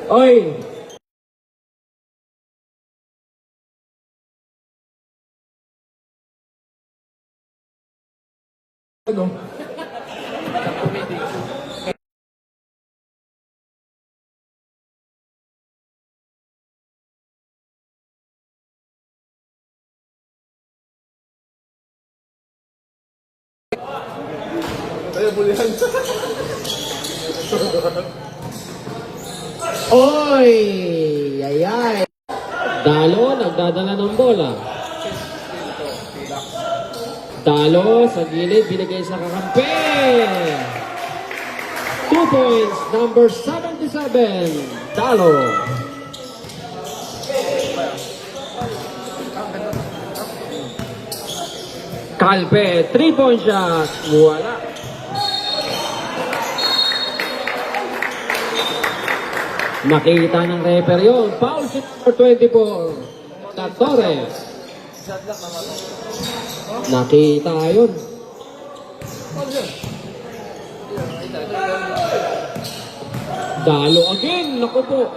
Oy! Ano? Ay, bulihan. Oy! Ayay! Dalo, nagdadala ng bola. Dalo, sa gilid, binigay sa kakampi. 2 points, number 77, Dalo. Calpe, 3-point shot. Wala. Nakita ng referee yun. Foul si number 24, Torres. Nakita yun. Dalo again. Naku po.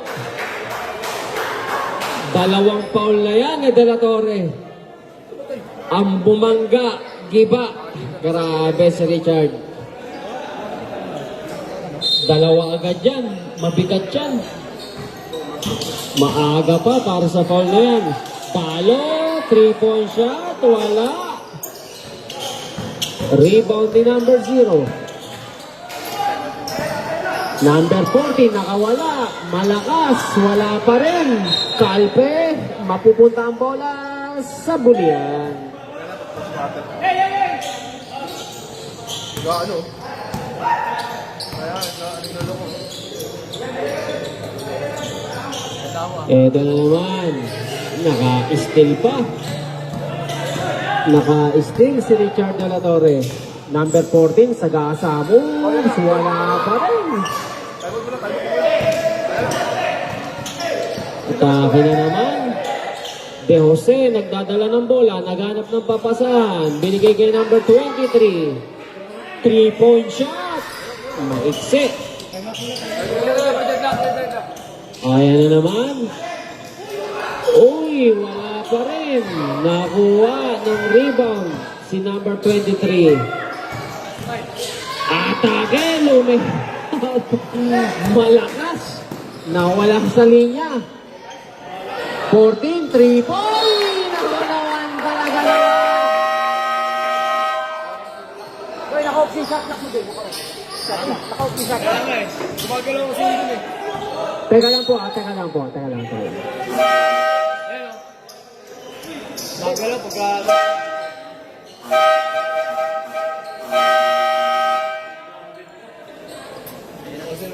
Dalawang foul na yan ni De La Torre. Ang bumangga, giba. Grabe si Richard. Dalawa agad yan. Mabigat yan. Maaga pa para sa foul na yan. Dalo, 3-point shot. Wala. Rebound ni number 0. Number 14, nakawala. Malakas, wala pa rin. Calpe, mapupunta ang bola sa bulian. Ano? Kaya, ano ko? Eto na naman. Naka-steal pa. Naka-steal si Richard De La Torre. Number 14, Sagasa moves. Wala pa rin. Atake na naman. De Jose, nagdadala ng bola. Naghanap ng papasahan. Binigay kay number 23. 3-point shot. Maiksi. Ayan na naman. Uy, wala pa rin. Nakuha ng rebound si number 23. Atake, malakas. Nawala sa linya. 14, 3-point. Nakalawan talaga na. Uy, naka-off si shot lock mo din. Naka-off si shot lock. Gumagalaw kasi yun eh. Teka lang po. Teka lang. Ayun o. Gumagalaw pagka...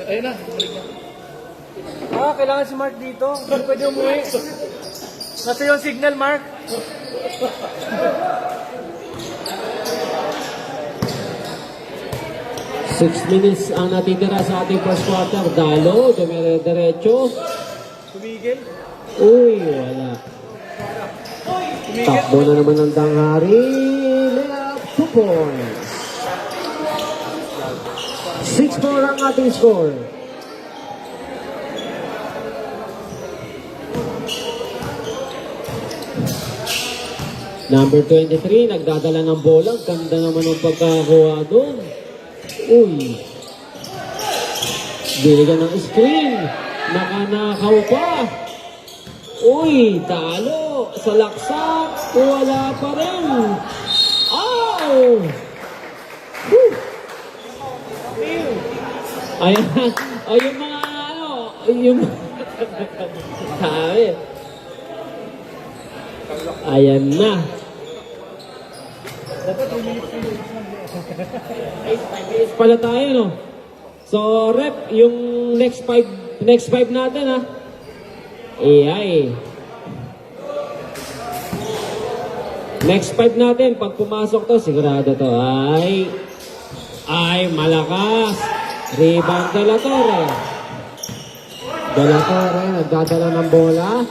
Ayun na, balik na. Kailangan si Mark dito. Hindi pwede umuwi. Nasa yung signal, Mark. Six minutes ang natitira sa ating first quarter. Dalo, dumire-diretso. Tumigil. Uy, wala. Takbo na naman ng Danghari. Layup, 2 points. 6-4 ang ating score. Number 23, nagdadala ng bola. Ganda naman ang pagkakakuha doon. Uy. Binigyan ng screen. Nakanakaw pa. Uy, talo. Sa laksak. Wala pa rin. Oh! Whew! Ayan. O yung mga ano. Yung... Sabi. Ayan na. Dapat 2 minutes Pala tayo, no? So, rep, yung next five natin, ha? Iyay. Next 5 natin, pag pumasok to, sigurado to. Ay, malakas. Rebound De La Torre. De La Torre, nagdadala ng bola.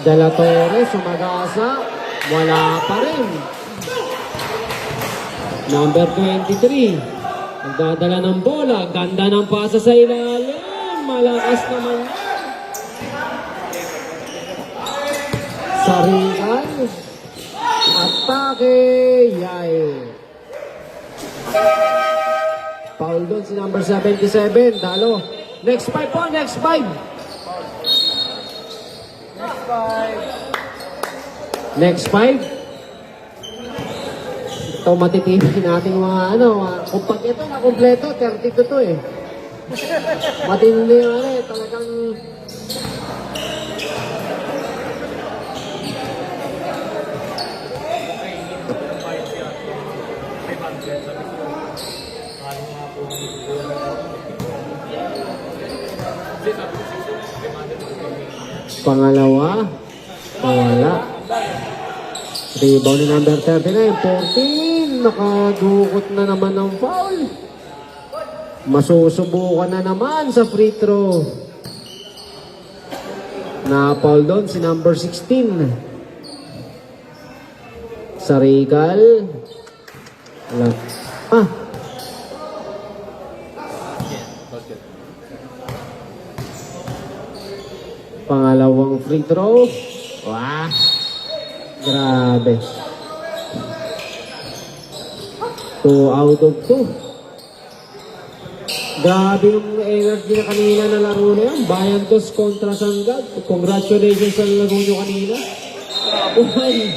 De La Torre, sumagasa. Wala pa rin. Number 23. Nagdadala ng bola. Ganda ng pasa sa ilalim. Malakas naman yan. Sarikan. Atake. Yay. Foul doon si number 77. Dalo. Next 5 po. Next 5. Next 5. Ito matitibay natin mga kung pag ito na kompleto, 32 to eh. Matindi talagang pangalawa, wala. Rebound ni number 39, 14. Nakadukot na naman ng foul. Masusubukan na naman sa free throw. Na-foul doon si number 16. Sarigal. Wala. Pangalawang free throw. Wah. Grabe. 2 out of 2. Grabe yung energy na kanina na laro na yan. Bayantos kontra Sanggad. Congratulations sa laro nyo kanina. Uy.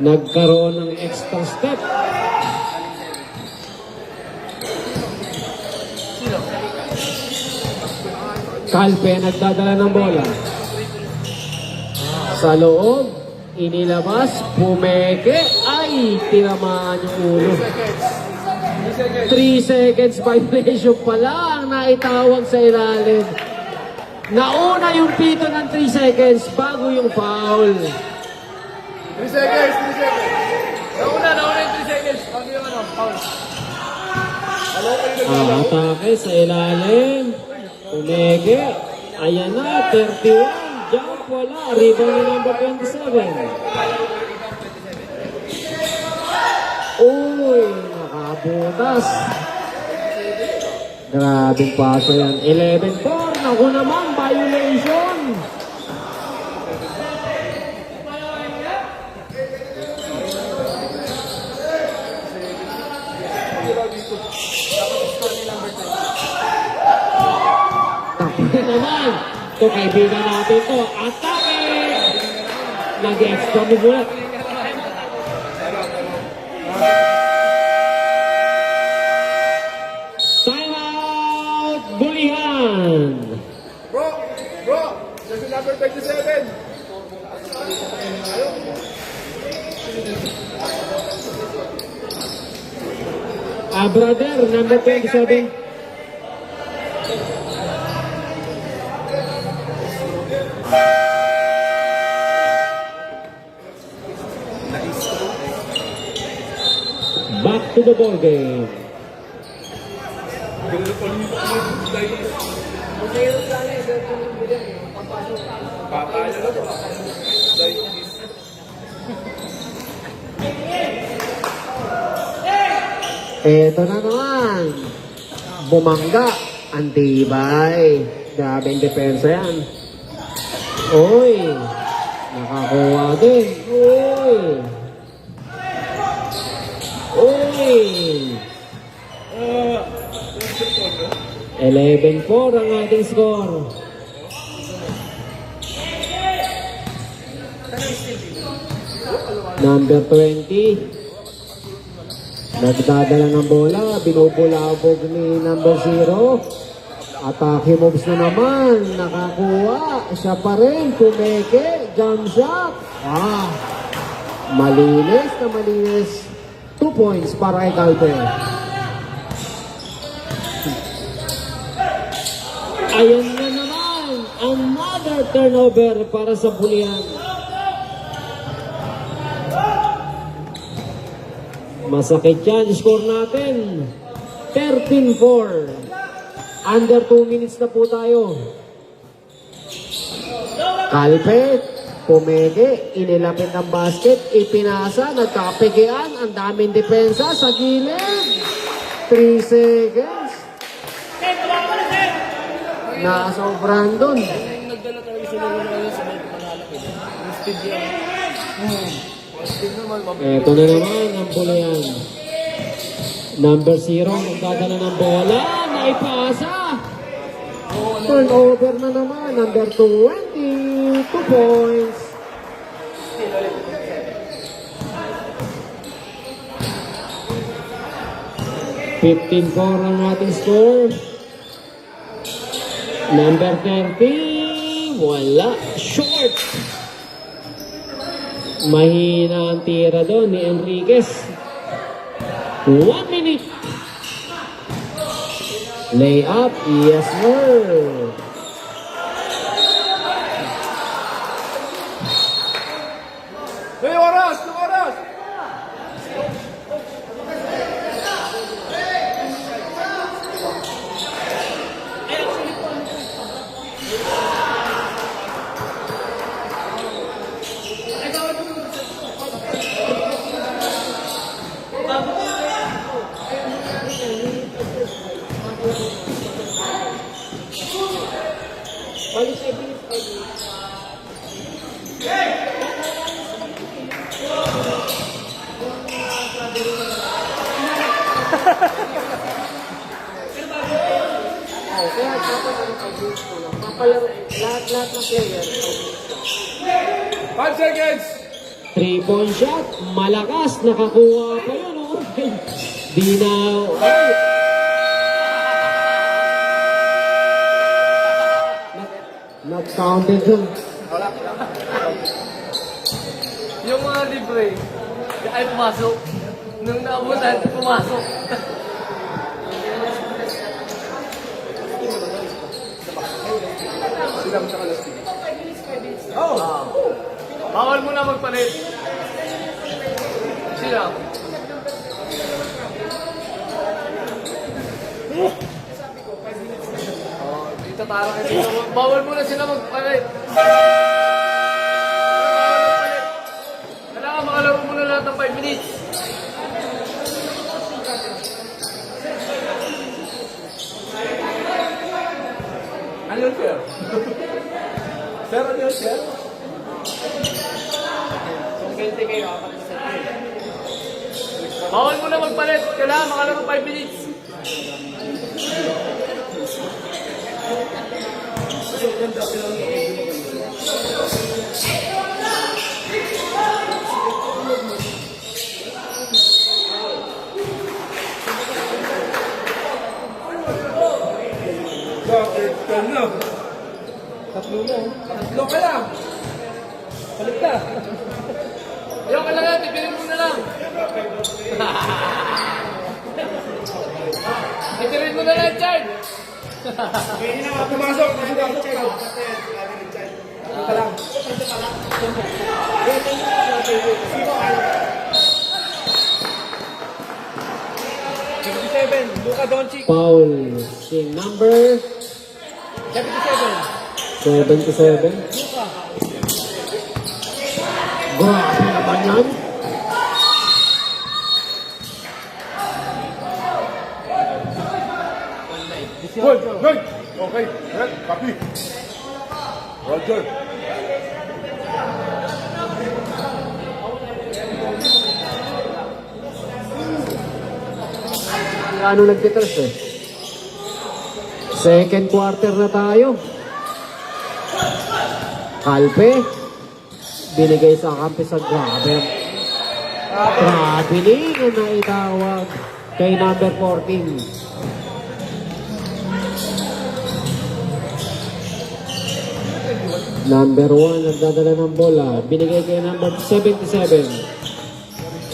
Nagkaroon ng extra step. Calpe nagdadala ng bola. Sa loob, inilabas, pumeke, ay, tinamaan yung ulo. 3 seconds violation pala ang naitawag sa ilalim. Nauna yung pito ng 3 seconds bago yung foul. 3 seconds, 3 seconds. Nauna yung 3 seconds. Ano yung foul? Atake sa ilalim. Pumeke. Ayan na, 31. Jump, wala. Rebound ni number 27. Uy, nakabutas. Grabing paso yan. 11-4. Naku naman, violation. Tapos naman. Ito, kaibigan natin to. Atake! Nag-extra mo bulat. Time out! Bulihan! Bro! This is number 27. Brother, number 27. Back to the ball game. Eto na naman. Bumangga. Antibay. Grabe yung depensa yan. Uy. Nakakuha din. Uy. Uy. 11-4 ang ating score. Number 20. Nagdadala ng bola, binubulabog ni number 0. Atake moves na naman, nakakuha. Siya pa rin, pumeke, jump shot. Malinis na malinis. 2 points para kay Calpe. Ayan na naman, another turnover para sa Bulihan. Masakit yan. Score natin. 13-4. Under 2 minutes na po tayo. Kalpe, pumege, inilapit ang basket, ipinasa, nagkapigian, ang daming depensa sa gilid. 3 seconds. Nasobrahan dun. Yung nagdala talaga sila ng mga sa may panalaki. Yung speed yan. Speed naman, mabilis. Eto na naman ang bulayan. Number 0, magdadala ng bola, naipasa. Turnover na naman, number 20, 2 points. $15 ang ating score. Number 30, wala, short. Mahina ang tira doon ni Enriquez. 1 minute. Layup, yes sir. May oras! May oras! Kaya dapat ang pag-use ko lang. Mapalaro, lahat ng player. 5 seconds! 3-point shot, malakas, nakakuha pa yun. Oh. Di na, ay. Not-counted yun. Yung mga libre, ay pumasok. Nung naabutan, pumasok. Oh! Bawal mo na magpalit. Sila. Dito parang dito. Bawal mo na sila magpalit. Kailangan makalaro mo na lahat ng 5 minutes. Ano yun, sir? Sir, ano yun, sir? Bawal mo na magpalit. Kailangan makalaro 5 minutes. Tatlo ka lang. Balik ka. Ayaw ka lang yan. Tipirin mo na lang. Tipirin mo na lang, Chard. Pumasok. Ka lang. Luka Doncic. Foul. Team number 77. Grabe naman yan. Hoy! Hoy! Okay. Red, copy. Roger. Ano nagtitras eh. Second quarter na tayo. Kalpe. Binigay sa kampi sa grabe. Traveling ang naitawag kay number 14. Number 1 nagdadala ng bola. Binigay kay number 77.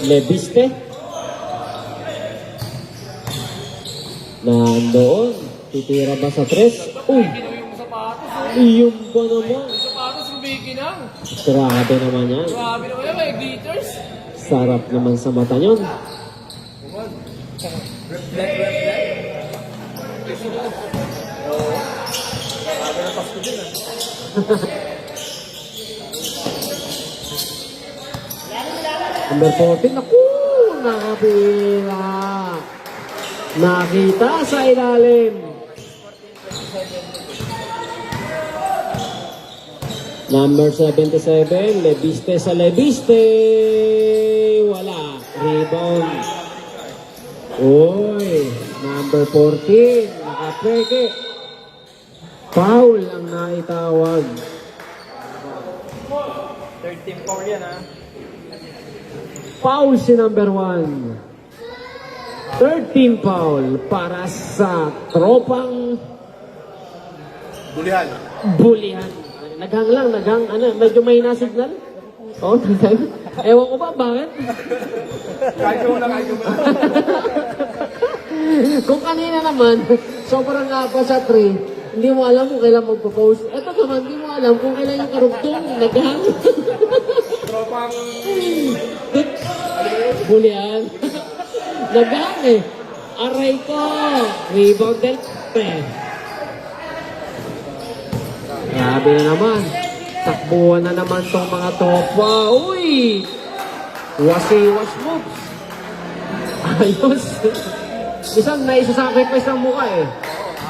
Lebiste. Nandoon. Titira ba sa tres? Uy! Yung sapatos. Iyong ba naman? Yung sapatos, kumikinang. Grabe naman yan. Grabe naman yan. May glitters. Sarap naman sa mata nyon. Number 14, naku, nakapila. Nakita sa ilalim. Number 77, Lebiste sa Lebiste. Wala. Rebound. Uy, number 14, nakapeke. Foul ang naitawag. 13 foul yan ha. Foul si number 1. 13 foul para sa tropang bulihan. Naghang, medyo may na-signal. Oo, ewan ko ba, bakit? Kahit mo lang. Kung kanina naman, sobrang ngapa sa 3, hindi mo alam kung kailan magpo-post. Ito naman, hindi mo alam kung kailan yung karugtong, naghang. Tropang... Bulihan. Naghang eh. Aray ko. Rebound del Grabe na naman. Takbuhan na naman tong mga tropa. Uy! Wasi-was moves. Ayos. Isang naisasacrifice ng mukha eh.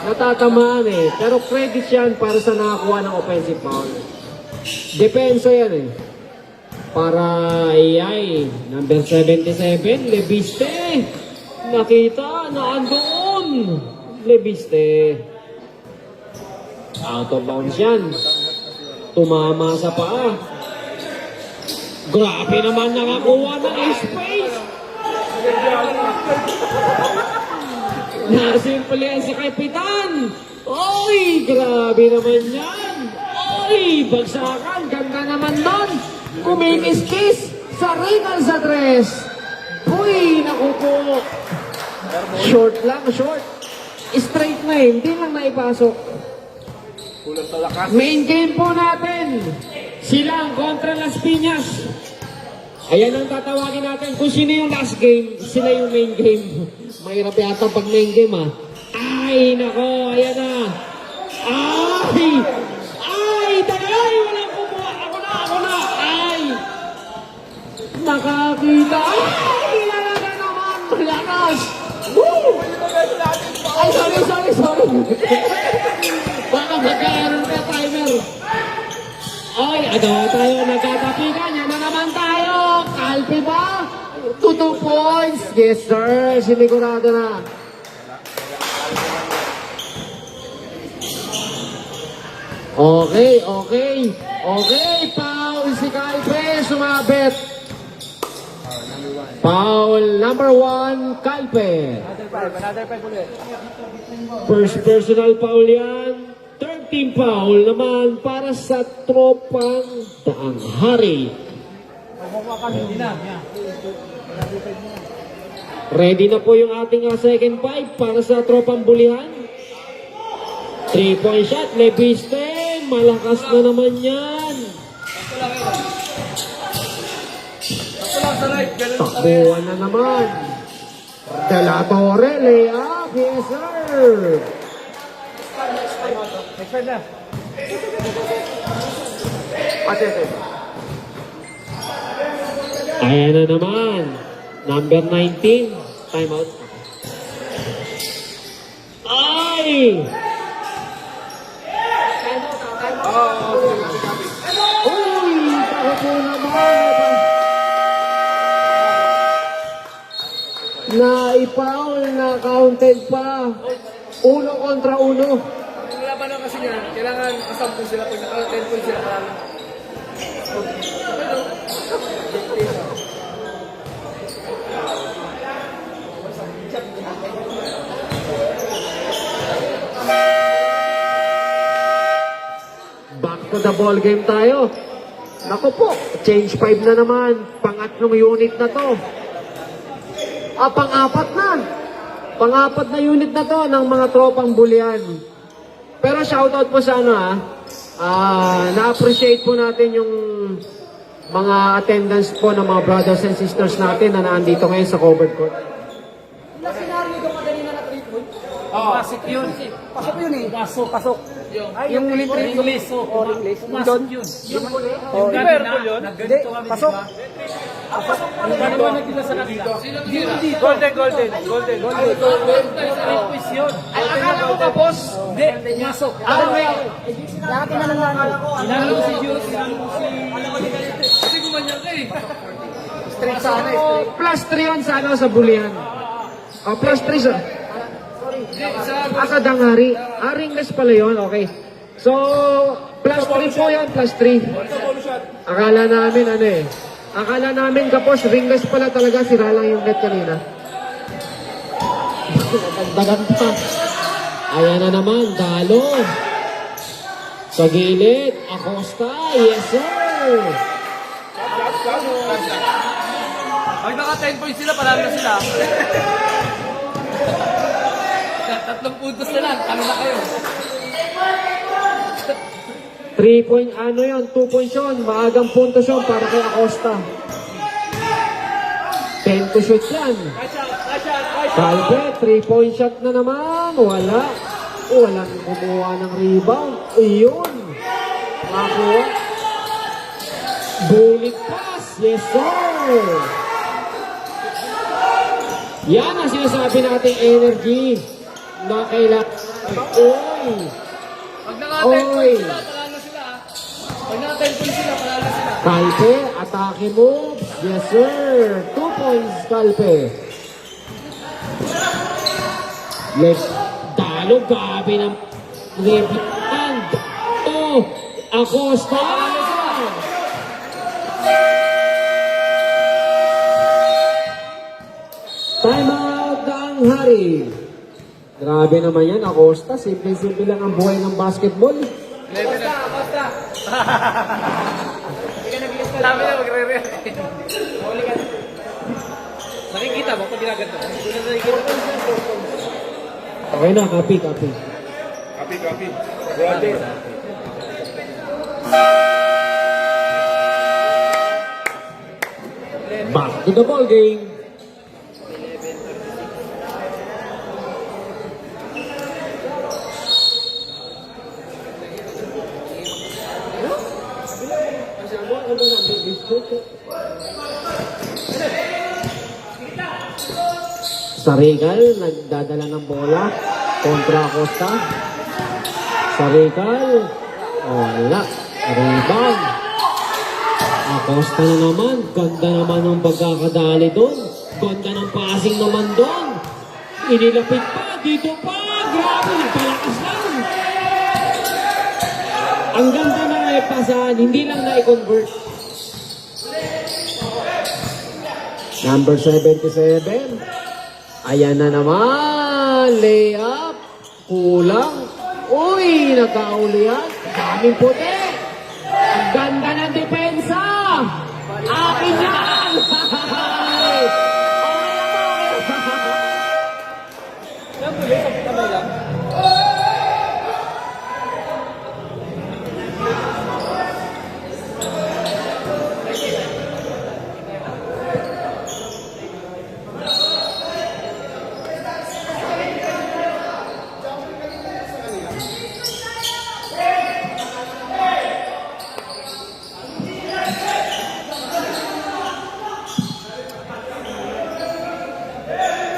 Natatamaan eh. Pero credit yan para sa nakakuha ng offensive foul. Depensa yan eh. Para AI. Number 77, Lebiste. Nakita na andoon. Lebiste. Out of bounds yan. Tumama sa paa. Grabe naman nakakuha ng space. Nasimple yan si Kapitan. Oy, grabe naman yan. Oy, bagsakan. Ganda naman nun. Kumikis-kis. Sa ringan sa dress. Uy, naku po. Short lang, short. Straight na eh. Hindi lang naipasok. Kulang sa lakas. Main game po natin. Sila ang kontra Las Piñas. Ayan ang tatawagin natin. Kung sino yung last game, sila yung main game. Mahirap yata pag main game ah. Ay, nako. Ayan na. Ay! Ay! Tagay! Walang kumuha. Ako na. Ay! Nakakita. Ay! Lalaga naman. Malakas. Woo! Ay, sorry. Baka magkaroon ka timer. Ay, tayo nagkatapikan. Yan na naman tayo. Kalpi ba? 2 points. Yes, sir. Sinigurado na. Okay. Foul si Kalpe. Sumabit. Foul number 1, Kalpe. Another 5 ulit. First personal foul yan. 13 foul naman para sa tropang Daang Hari. Ready na po yung ating second five para sa tropang bulihan. 3-point shot, Lebiste. Malakas na naman yan. Takbuhan na naman. De La Torre, layup. Yes, sir. Next 5 na. Ayan na naman. Number 19. Time out. Ay! Uy! Baka po naman. Naipaul na counted pa. 1 kontra 1. Yung laban na kasi niya, kailangan kasampung sila pag naka-10 points sila parang. Back to the ball game tayo. Naku po, change 5 na naman. Pangatlong unit na to. Pang-apat na. Pang-apat na unit na to ng mga tropang bulian. Pero shoutout po sa na-appreciate po natin yung mga attendance po ng mga brothers and sisters natin na naandito ngayon sa covered court. Classic yun. Pasok yun eh. Pasok. Yung ringlis. O, ringlis. Doon. yun. O, Di ba airport yun? Hindi, pasok. Paliwanag nila sa kanila. Golden. Request yun. Ay, akala ko ka, boss. Hindi, pumasok. Lahat na lang namin. Inalo ko si Jules, inalo ko si... Kasi gumanyan ka eh. Straight sana, So, straight. plus 3 yun sa ano, sa bulihan. Plus 3 sa... Sa dangari. Ringless pala yun, okay. So, plus 3 po yan, plus 3. Akala namin ano eh. Akala namin kapos, ringless pala talaga, sira lang yung net kanina. Nagdagan pa. Ayan na naman, Dalo. Sa gilid, Acosta, yes sir. Pag naka 10 points sila, parang na sila. 3 puntos na lang, kami na kayo. 3 point, ano yun, 2 points yun. Maagang puntos yun para kay Acosta. 10 to shoot yan. Calve, 3-point shot na naman. Wala. Walang kumuha ng rebound. Iyon. Makuha. Bullet pass. Yes, sir. Yan ang sinasabi nating energy na kailangan. Uy. Pag naka 10 Oy. points sila, parang na sila. Pag naka 10 points sila, parang na sila. Calpe, atake moves. Yes, sir. 2 points, Calpe. Left. Dalo, gabi ng rebound. Oh, Acosta. Time out ang hari. Grabe naman yan, Acosta. Simple-simple lang ang buhay ng basketball. Sabi na, magre-re. Nakikita mo pag ginaganto. Okay na, copy. Copy. Brother. Back to the ball game. Sarigal, nagdadala ng bola kontra Acosta. Sarigal, wala. Rebound. Acosta na naman. Ganda naman ng pagkakadali doon. Ganda ng passing naman doon. Inilapit pa. Dito pa. Grabe. Nagpalakas lang. Ang ganda na pasahan. Hindi lang na-convert. Number 77. Ayan na naman. Layup. Kulang. Uy, nagkaulian. Daming puti. Ang ganda ng depensa. Akin yan.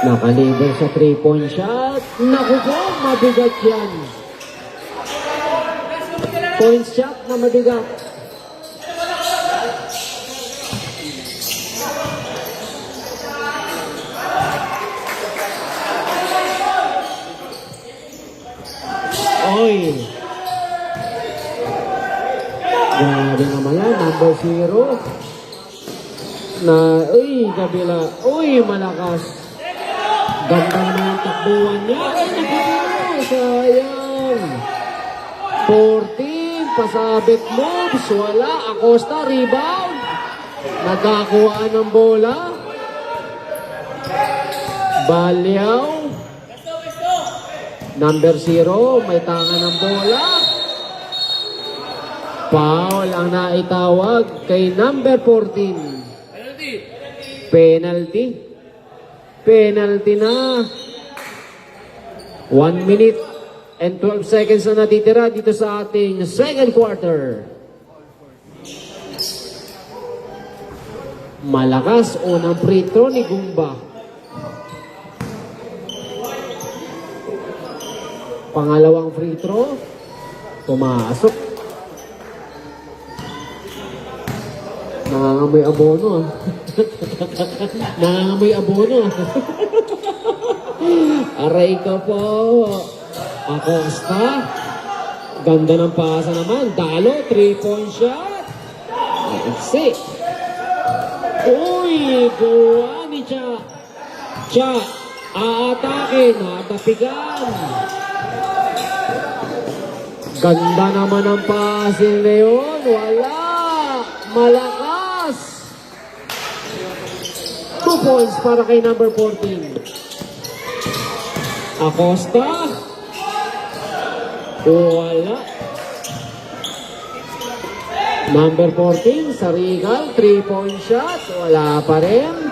Nakaliber sa 3-point shot. Naku po, mabigat yan. Point shot na mabigat. Oy. Grabe naman yan. Number 0. Kabila. Uy, malakas. Ganda naman yung takbuhan niya. Ay, nakapito. Sayang. 14. Pasabit moves. Wala. Acosta, rebound. Nagkakuha ng bola. Balyaw. Number 0. May tanga ng bola. Foul ang naitawag kay number 14. Penalty. Penalty na. 1 minute and 12 seconds na natitira dito sa ating second quarter. Malakas unang free throw ni Gumba. Pangalawang free throw, pumasok. Nangangamoy abono ah. Nangangamoy abono ah. Aray ka po. Acosta. Ganda ng pasa naman. Dalo, 3-point shot. Exit. Uy, gawa ni Cha. Cha, aatake, natapigan. Ganda naman ang passing na yun. Wala. Malakas. 2 points para kay number 14. Acosta. Wala. Number 14, Sarigal, 3-point shot. Wala pa rin.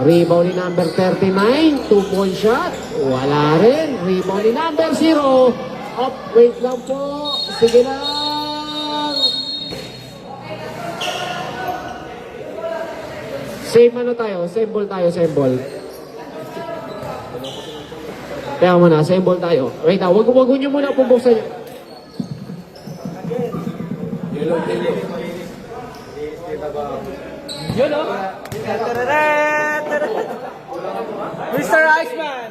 Rebound ni number 39, 2-point shot. Wala rin. Rebound ni number 0. Up, wait lang po. Sige lang. Same ano tayo? Same ball tayo, same ball. Kaya mo na, same ball tayo. Wait na, wag nyo muna pubuksan nyo. Yun o. Mr. Iceman.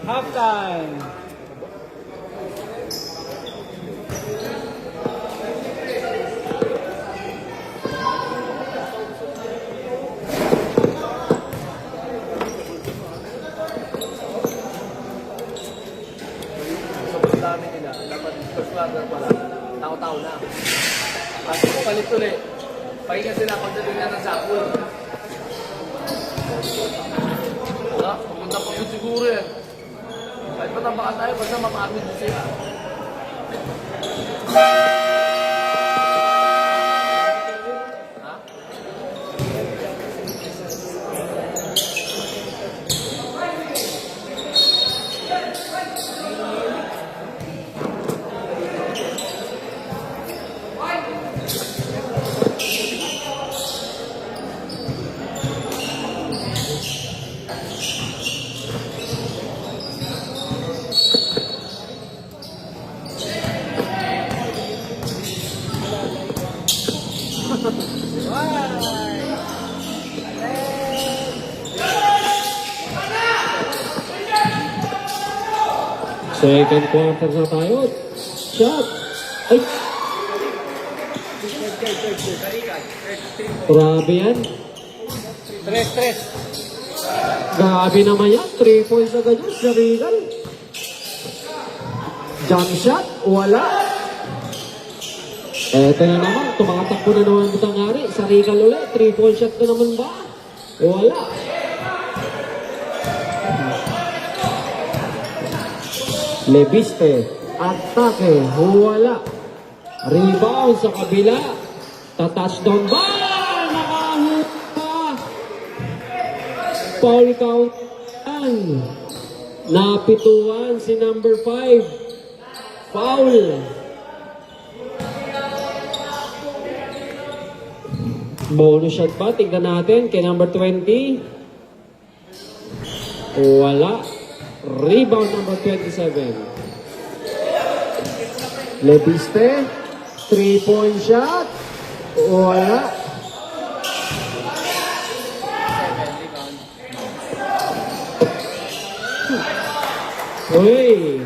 Halftime. Sobrang dami nila. Dapat first quarter pa lang. Tao-tao na. At palit ulit. Pahinga sila pagdating na ng Sakul. Wala, pumunta pa yun siguro yan. Kahit matambakan tayo, basta mapagod sila. Second quarter na tayo. Shot. Ay. Grabe yan. Tres. Grabe naman yan. 3 points agad yun. Sarigal. Jump shot. Wala. Eto na naman. Tumatakbo na naman Butangari. Sarigal ulit. 3-point shot na naman ba? Wala. Lebiste. Atake. Wala. Rebound sa kabila. Ta-touchdown ba? Nakahupa. Foul count. Napituan si number 5. Foul. Bonus shot ba? Tignan natin kay number 20. Wala. Rebound number 27. Lebiste, 3-point shot. Wala. Uy.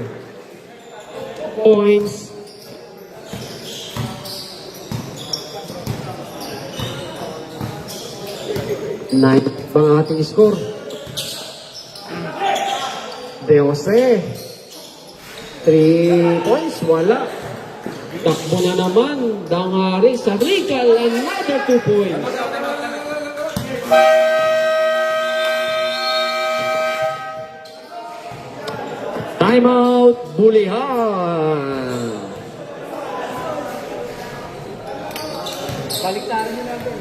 Points. Nine ang ating score. De Jose. 3 points, wala. Takbo na naman, Dangari sa Rical, another 2 points. Timeout, Bulihan. Baliktaran nyo natin.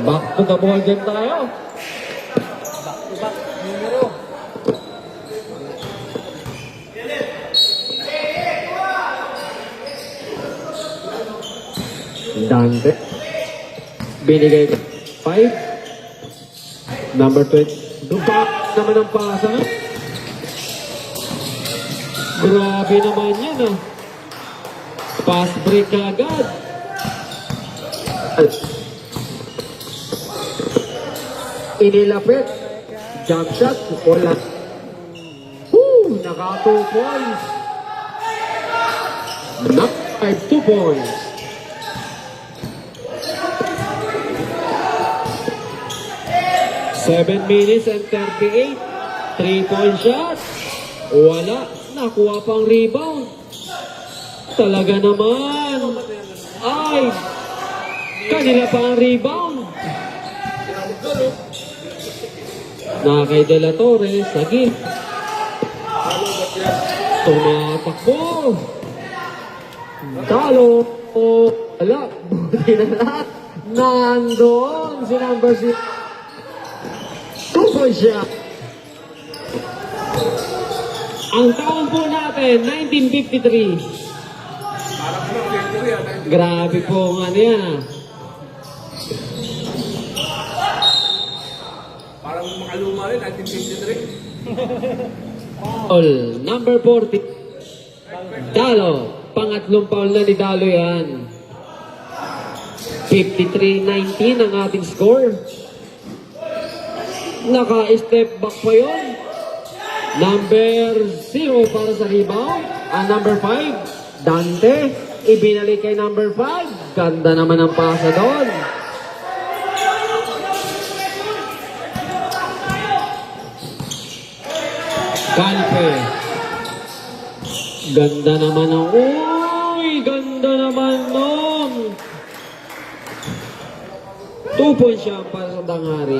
Back to the ball game tayo. Back numero. Dante. Binigay 5. Number 20. Back naman ang pasa. Grabe naman yan ah. Pass break agad. Inilapit. Jump shot. Wala. Woo! Naka 2 points. Knock 2 points. Seven minutes and 38. 3-point shot. Wala. Nakuha pang rebound. Talaga naman. Ay! Kanila pa ang rebound. Nakay De La Torre. Sagip. Tumatakbo. Talo. Wala. Buti na lahat. Nandoon si number 6. 2-point shot. Ang taon po natin, 1953. Grabe po ang ano yan ah. Parang makaluma rin, 1953. Foul, number 40. Dalo, pangatlong foul na ni Dalo yan. 53-19 ang ating score. Naka-step back pa yun. Number 0 para sa rebound. Ang number 5, Dante. Ibinalik kay number 5. Ganda naman ang pasa doon. Calpe. Ganda naman ang... Uy! Ganda naman nun! 2 points siya para sa Dangari.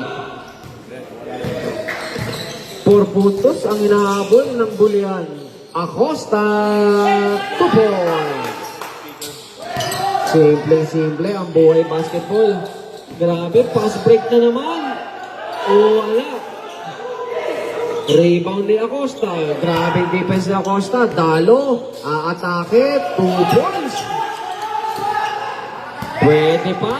4 puntos ang inahabol ng Bulihan. Acosta, 2 points. Simple-simple ang buhay basketball. Grabe, pass break na naman. Wala. Rebound ni Acosta. Grabe defense ni Acosta. Dalo, aatake, 2 points. Pwede pa.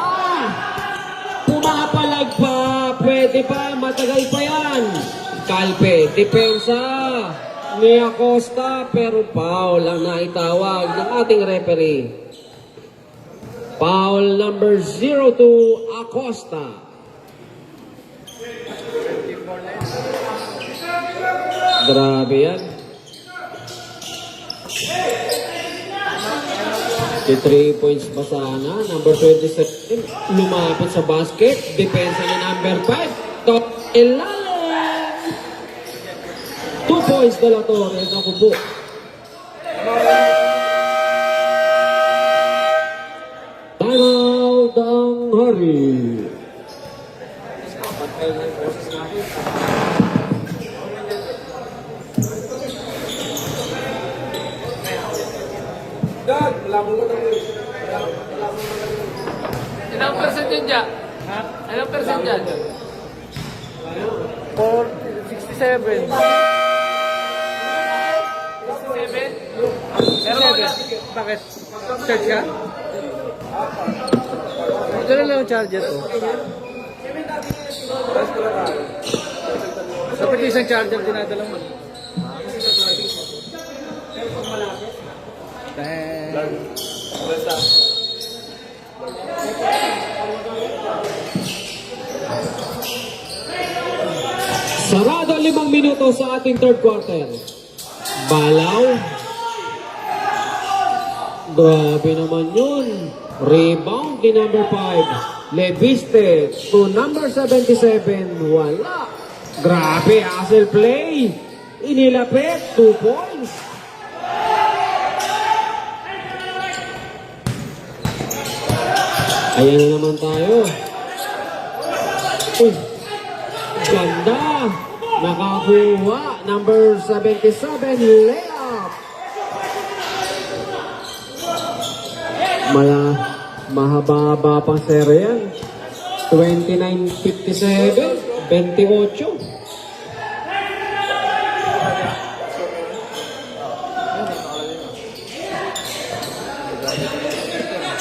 Pumapalag pa. Pwede pa, matagal pa yan. Calpe, depensa ni Acosta, pero foul ang naitawag ng ating referee. Foul number 02, Acosta. Grabe yan. The 3 points pa sana. Number 27, lumapit sa basket. Depensa ni number 5. Top 11. 2 points De La Torre. Naku po. Timeout ang hari. Dad, wala mo na. Ilang percent yun dyan? Anong percent yan? 67. 67? Pero wala. Bakit? Charge ka? Ito na lang ang charger ko. Dapat isang charger dinadala mo. Basta. Sarado 5 minuto sa ating third quarter. Balaw. Grabe naman yun. Rebound ni number 5. Leviste to number 77. Wala. Grabe, hustle play. Inilapit, 2 points. Ayan na naman tayo. Uy, ganda. Nakakuha. Number 77, layup. Mahaba-haba pang sere yan. 29-57, 28.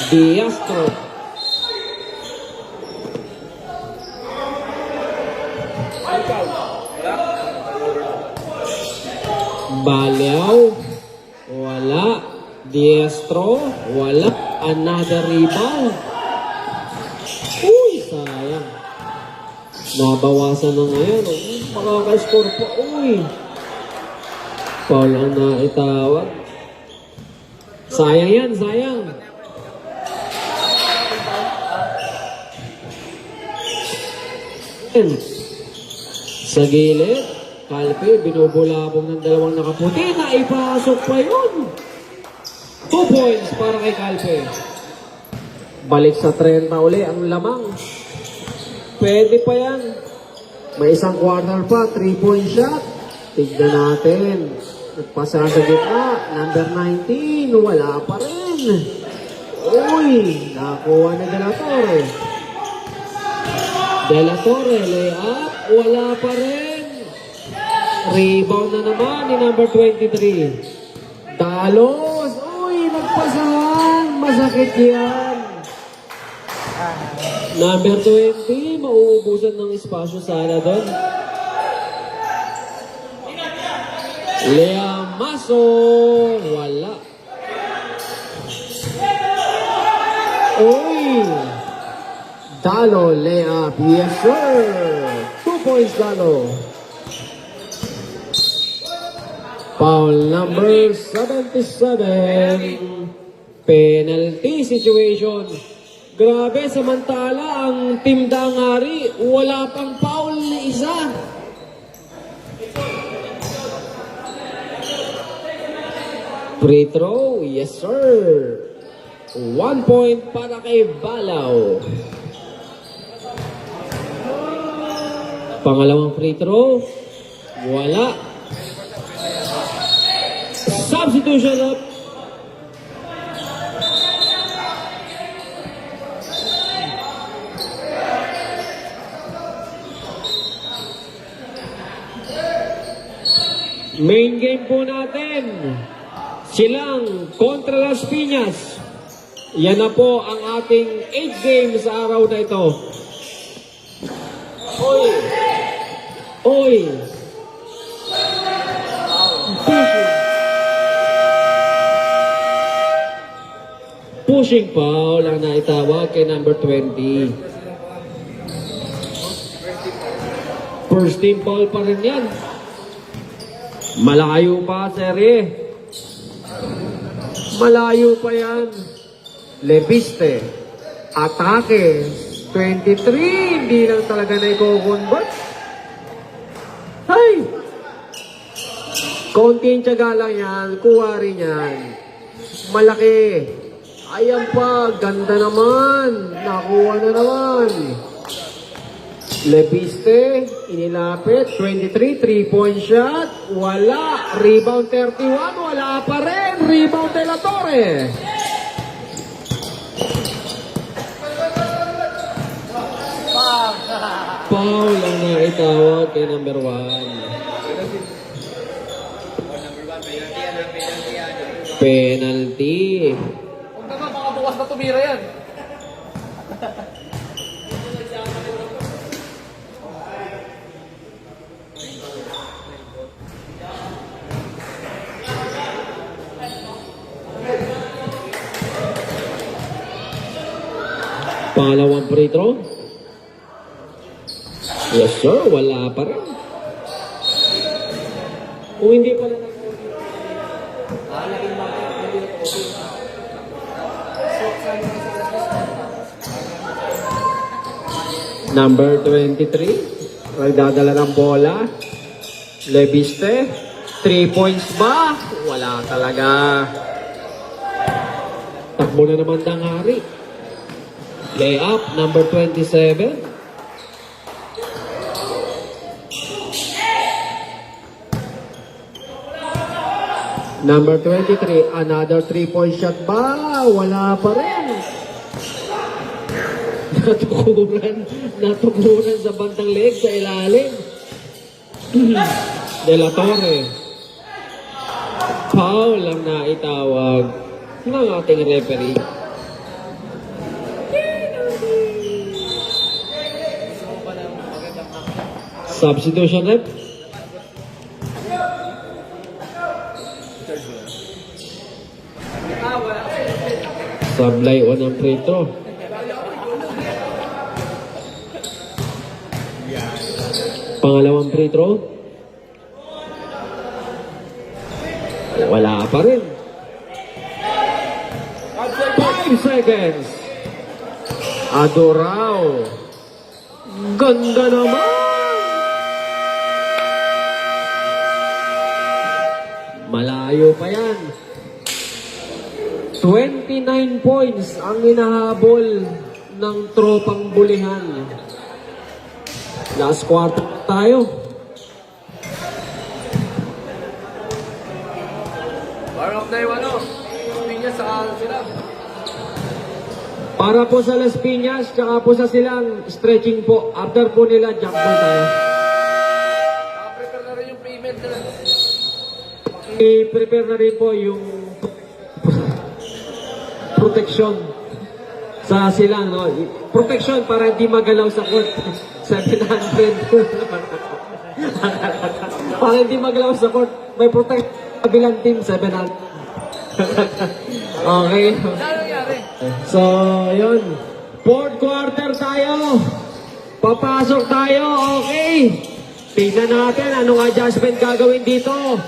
Diastro. Balaw. Wala. Diastro. Wala. Another rebound. Uy, sayang. Nabawasan na ngayon. Makaka-score pa. Uy. Foul ang naitawag. Sayang yan, sayang. Sa gilid, Calpe, binubulabong ng dalawang nakaputi. Naipasok pa yun. 2 points para kay Calpe. Balik sa 30 uli ang lamang. Pwede pa yan. May isang quarter pa, 3-point shot. Tignan natin. Nagpasa sa gitna. Number 19, wala pa rin. Uy, nakuha na De La Torre. De La Torre, layup, wala pa rin. Rebound na naman ni number 23. Dalos, uy, nagpasahan. Masakit yan. Number 20, mauubusan ng espasyo sana doon. Lea Maso, wala. Uy, Dalo, Lea, yes sir. 2 points, Dalo. Foul number 77. Penalty situation. Grabe, samantala ang Team Dangari, wala pang foul ni isa. Free throw, yes sir. 1 point para kay Balaw. Pangalawang free throw, wala. Substitution up. Main game po natin. Silang kontra Las Piñas. Yan na po ang ating 8 games sa araw na ito. Oy! Oy! Pushing foul ang naitawag kay number 20. First team foul pa rin yan. Malayo pa, serye. Malayo pa yan. Leviste. Atake. 23. Hindi lang talaga na i-convert. Hay! Konting tiyaga lang yan. Kuha rin yan. Malaki. Ayan pa. Ganda naman. Nakuha na naman. Leviste, inilapit, 23, 3-point shot, wala, rebound 31, wala pa rin, rebound De La Torre. Foul ang naitawag kay number 1. Penalty. Huwag naman, baka bukas na tumira yan. Pangalawang free throw. Yes sir, wala pa rin. Kung hindi pala Number 23, nagdadala ng bola. Leviste, 3 points ba? Wala talaga. Takbo na naman Dangari. Layup, number 27. Number 23, another 3-point shot ba? Wala pa rin. Natukuran sa bantang leg sa ilalim. De La Torre. Foul ang naitawag ng ating referee. Substitution rep. Sablay o ng free throw. Pangalawang free throw. Wala pa rin. 5 seconds. Adorao. Ganda naman. Malayo pa yan. 29 points ang hinahabol ng tropang bulihan. Last quarter tayo. Warm up na yung ano. Pinya sa sila. Para po sa Las Piñas, tsaka po sa silang stretching po. After po nila, jump ball tayo. Nakaprepare na rin yung payment nila. I-prepare na rin po yung protection sa silang, no? Protection para hindi magalaw sa court. 700. Para hindi magalaw sa court. May protect kabilang team, 700. Okay. Ano nangyari? So, yun. Fourth quarter tayo. Papasok tayo. Okay. Tingnan natin anong adjustment gagawin dito.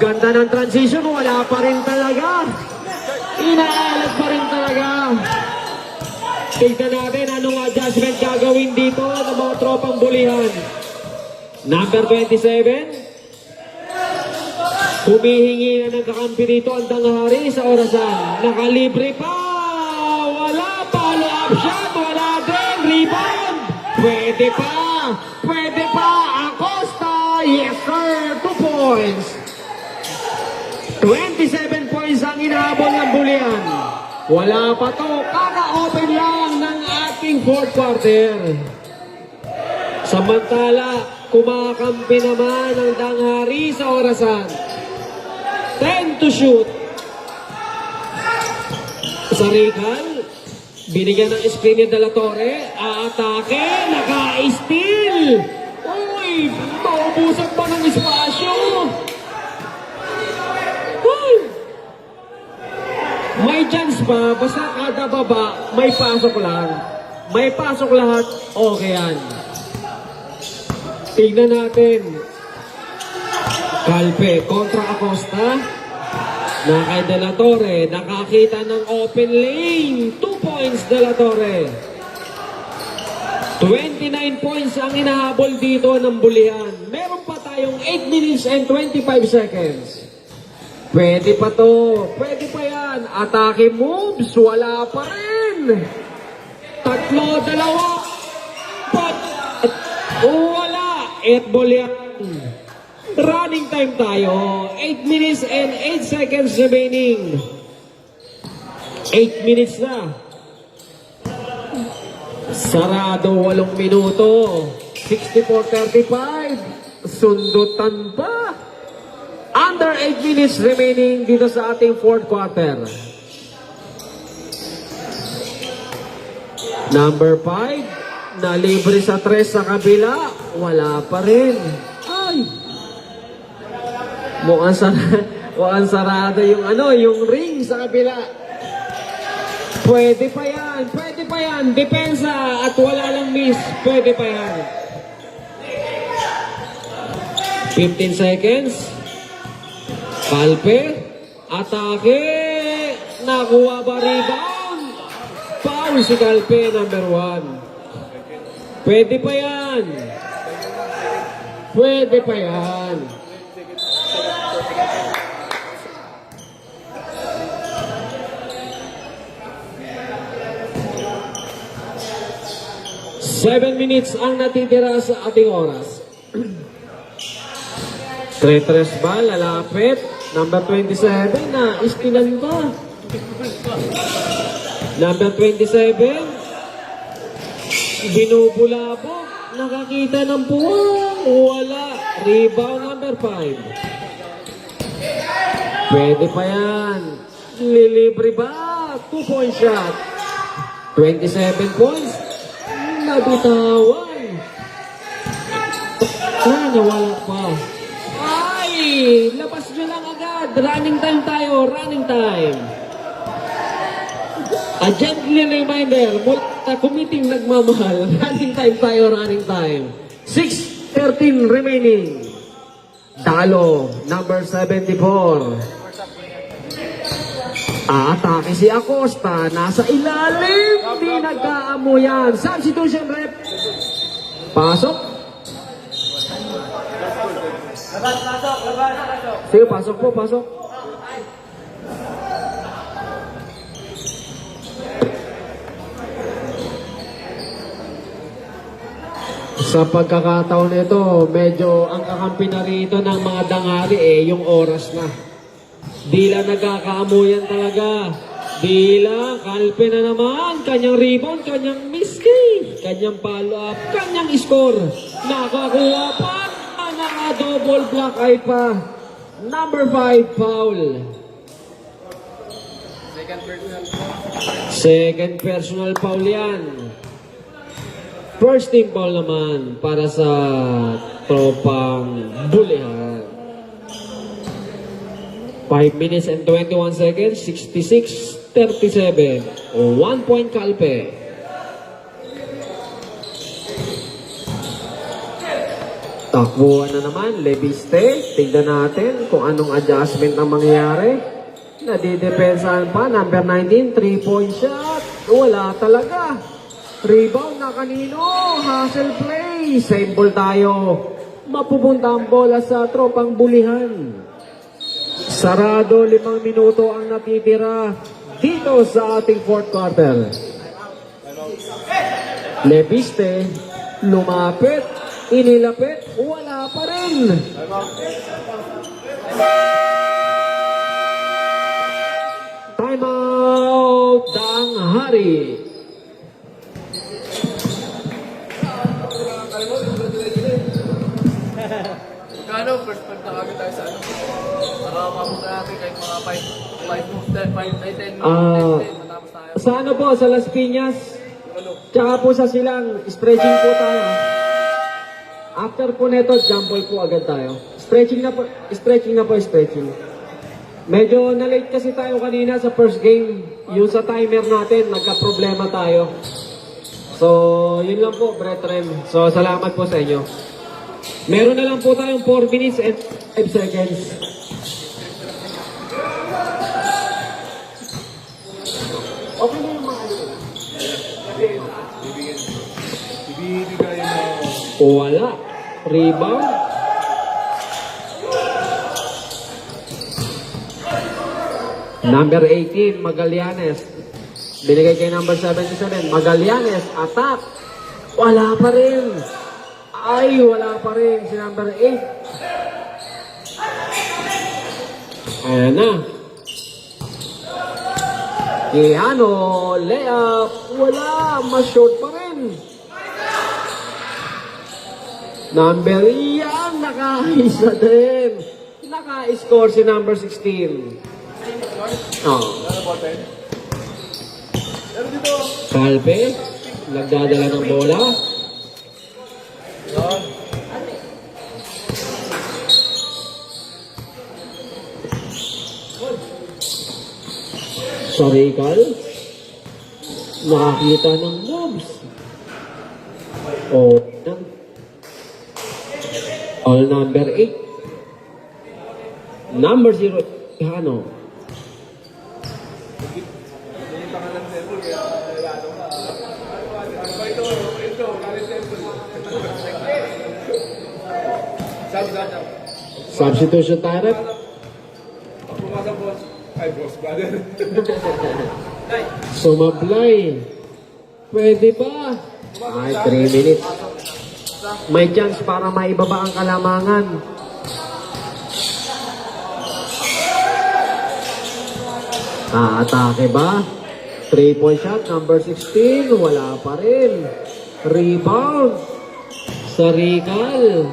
Ganda ng transition. Wala pa rin talaga. Inaalat pa rin talaga. Tingnan natin anong adjustment gagawin dito ng mga tropang bulihan. Number 27. Humihingi na ng kakampi dito ang Dangari sa orasan. Nakalibre pa! Wala! Follow-up shot! Wala din! Rebound! Pwede pa! Pwede pa! Acosta! Yes sir! 2 points! 27 points ang inahabol ng bulihan. Wala pa to. Kaka-open lang ng ating fourth quarter. Samantala, kumakampi naman ang Dangari sa orasan. 10 to shoot. Sarikal, binigyan ng screen ni De La Torre. Aatake, naka-steal. Uy, maubusan pa ng espasyo. Uy. May chance pa, basta kada baba, may pasok lang. May pasok lahat, okay yan. Tignan natin. Calpe kontra Acosta. Na kay De La Torre, nakakita ng open lane. 2 points De La Torre. 29 points ang inahabol dito ng bulihan. Meron pa tayong 8 minutes and 25 seconds. Pwede pa to. Pwede pa yan. Atake moves. Wala pa rin. Tatlo, dalawa. Wala. 8 bulihan. Running time tayo. 8 minutes and 8 seconds remaining. 8 minutes na. Sarado 8 minuto. 64-35. Sundutan pa. Under 8 minutes remaining dito sa ating fourth quarter. Number 5, na libre sa 3 sa kabila. Wala pa rin. Ay! Mukhang sarado yung yung ring sa kabila. Pwede pa yan. Depensa at wala lang miss. Pwede pa yan. 15 seconds. Kalpe. Atake. Nakuha ba rebound? Foul si Kalpe, number 1. Pwede pa yan. 7 minutes ang natitira sa ating oras. Tretres ba? Lalapit. Number 27 na istilan pa. Number 27. Binubulabog. Nakakita ng puwang. Wala. Rebound number 5. Pwede pa yan. Lilibre ba? 2-point shot. 27 points. Nabitawan. Nawala pa. Ay! Labas nyo lang agad. Running time tayo. Running time. A gently reminder. Mula sa committing nagmamahal. Running time tayo. Running time. 6:13 remaining. Dalo. Number 74. Atake si Acosta. Nasa ilalim. Hindi nagkaamo yan. Substitution rep. Pasok. Sige, pasok po, pasok. Sa pagkakataon nito, medyo ang kakampi na rito ng mga dangari yung oras na. Di lang nagkakaamuyan talaga. Di lang, Kalpe na naman. Kanyang rebound, kanyang miski. Kanyang follow up, kanyang score. Nakakuha pa. Naka-double block ay pa. Number 5, foul. Second personal foul yan. First team foul naman para sa tropang bulihan. 5 minutes and 21 seconds, 66-37. 1 point Kalpe. Takbuhan na naman, Leviste. Tignan natin kung anong adjustment ang mangyayari. Nadidepensahan pa, number 19, 3-point shot. Wala talaga. Rebound na kanino. Hustle play. Same ball tayo. Mapupunta ang bola sa tropang bulihan. Sarado, 5 minuto ang natitira dito sa ating fourth quarter. Leviste, lumapit, inilapit, wala pa rin. Time out, Danghari. Kano, first point na kami tayo sa para mapunta natin kahit mga 5 moves, 10 matapos tayo. Sa po, sa Las Piñas, tsaka po sa Silang, stretching po tayo. After po neto, jump ball po agad tayo. Stretching na po. Medyo na-late kasi tayo kanina sa first game. Yung sa timer natin, nagka-problema tayo. So, yun lang po, brethren. So, salamat po sa inyo. Meron na lang po tayong 4 minutes and 5 seconds. Okay na yung mga wala. Rebound. Number 18, Magallanes. Binigay kay number 77, Magallanes. Attack. Wala pa rin. Ay, wala pa rin si number 8. Ayan na. Quijano, layup. Wala, mas short pa rin. Number yan, nakaisa din. Naka-score si number 16. Oh. Calpe, nagdadala ng bola. Sarikal, nakakita ng moves. Oh, all number 8. Number 0, Hano. Substitution tayo rep. Sumablay. Pwede pa. Ay, 3 minutes. May chance para maibaba ang kalamangan. Atake ba? 3-point shot, number 16. Wala pa rin. Rebound. Sarikal.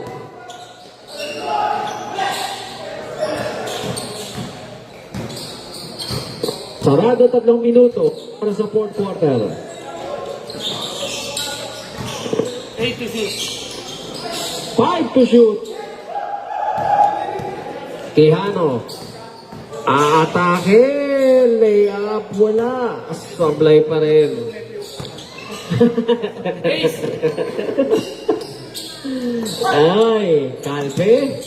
Sarado 3 minuto para sa fourth quarter. 5 to shoot. Quijano. Aatake. Layup. Wala. Sablay pa rin. Ay, Calpe.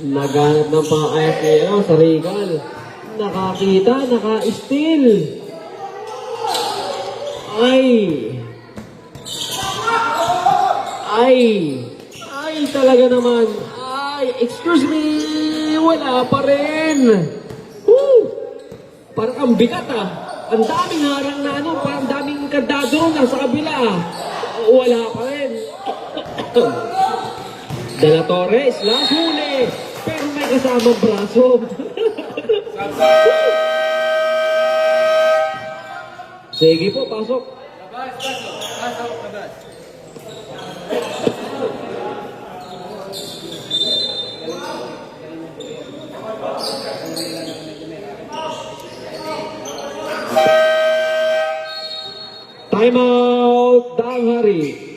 Naghanap ng pa-IFL sa Regal. Nakakita, naka-steal. Ay, talaga naman. Excuse me, wala pa rin. Woo! Parang ang bigat Ang daming harang na parang daming kandado na sa kabila Wala pa rin. De La Torres, last huli. Pero may kasamang braso. Sige po, pasok. Time out, Danghari.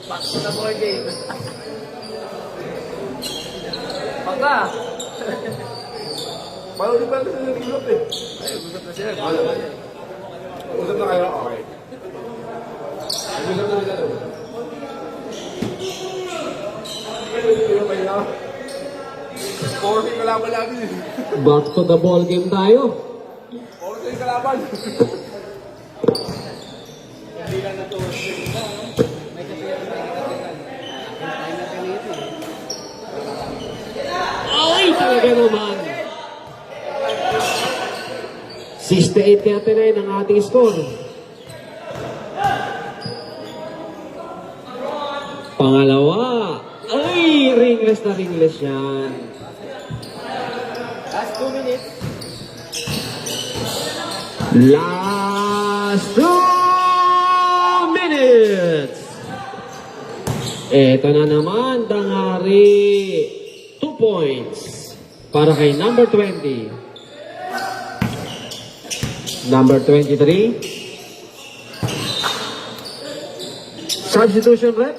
Back to the board game. Pagka! Paano di ba ito nag-ilot Ay, gusto na sila. Usap na kayo? Okay. Usap na nila doon. Score yung kalaban natin Back to the ball game tayo. Score yung kalaban. Ay, talaga naman. 68-39 ang ating score. Pangalawa. Ay, ringless na ringless yan. Last 2 minutes. Last 2 minutes. Eto na naman, Danghari. 2 points para kay number 20. Number 23. Substitution rep.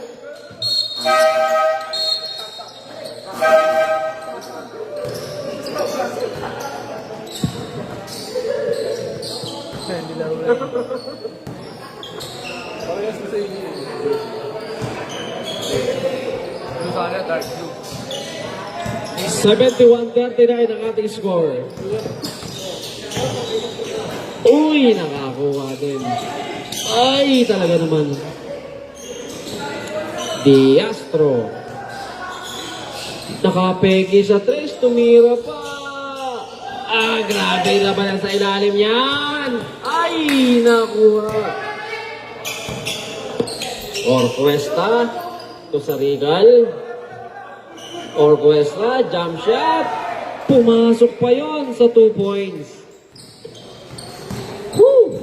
Sana dark blue. 71-39 ang ating score. Uy, nakakuha din. Ay, talaga naman. Diastro. Nakapeki sa 3, tumira pa. Grabe naman sa ilalim yan. Ay, nakuha. Orquesta to sa Regal. Orquestra, jump shot. Pumasok pa yon sa 2 points. Woo!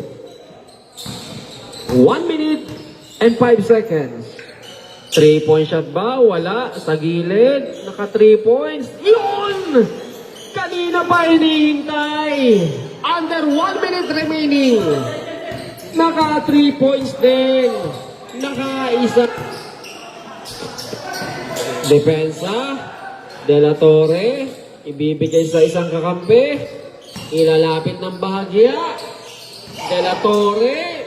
1 minute and 5 seconds. 3-point shot ba? Wala. Sa gilid. Naka 3 points. Yun! Kanina pa hinihintay. Under 1 minute remaining. Naka 3 points din. Naka isa. Depensa. De La Torre. Ibibigay sa isang kakampi. Ilalapit ng bahagya. De La Torre.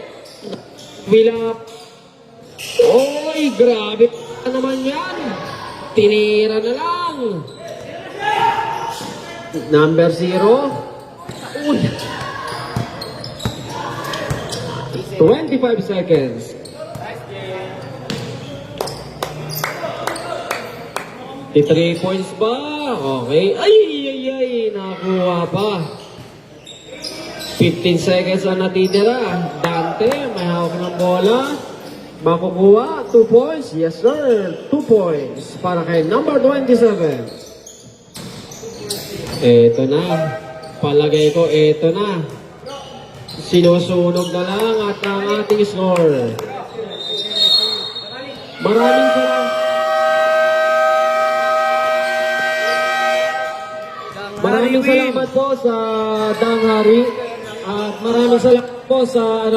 Wilap. Oy, grabe pa naman yan. Tinira na lang. Number 0. Uy. 25 seconds. Di 3 points ba? Okay. Ay. Nakuha pa. 15 seconds ang natitira. Dante, may hawak ng bola. Makukuha. 2 points. Yes, sir. 2 points. Para kay number 27. Eto na. Palagay ko, eto na. Sinusunog na lang at ang ating score. Maraming salamat. Maraming salamat po sa Danghari at maraming salamat po sa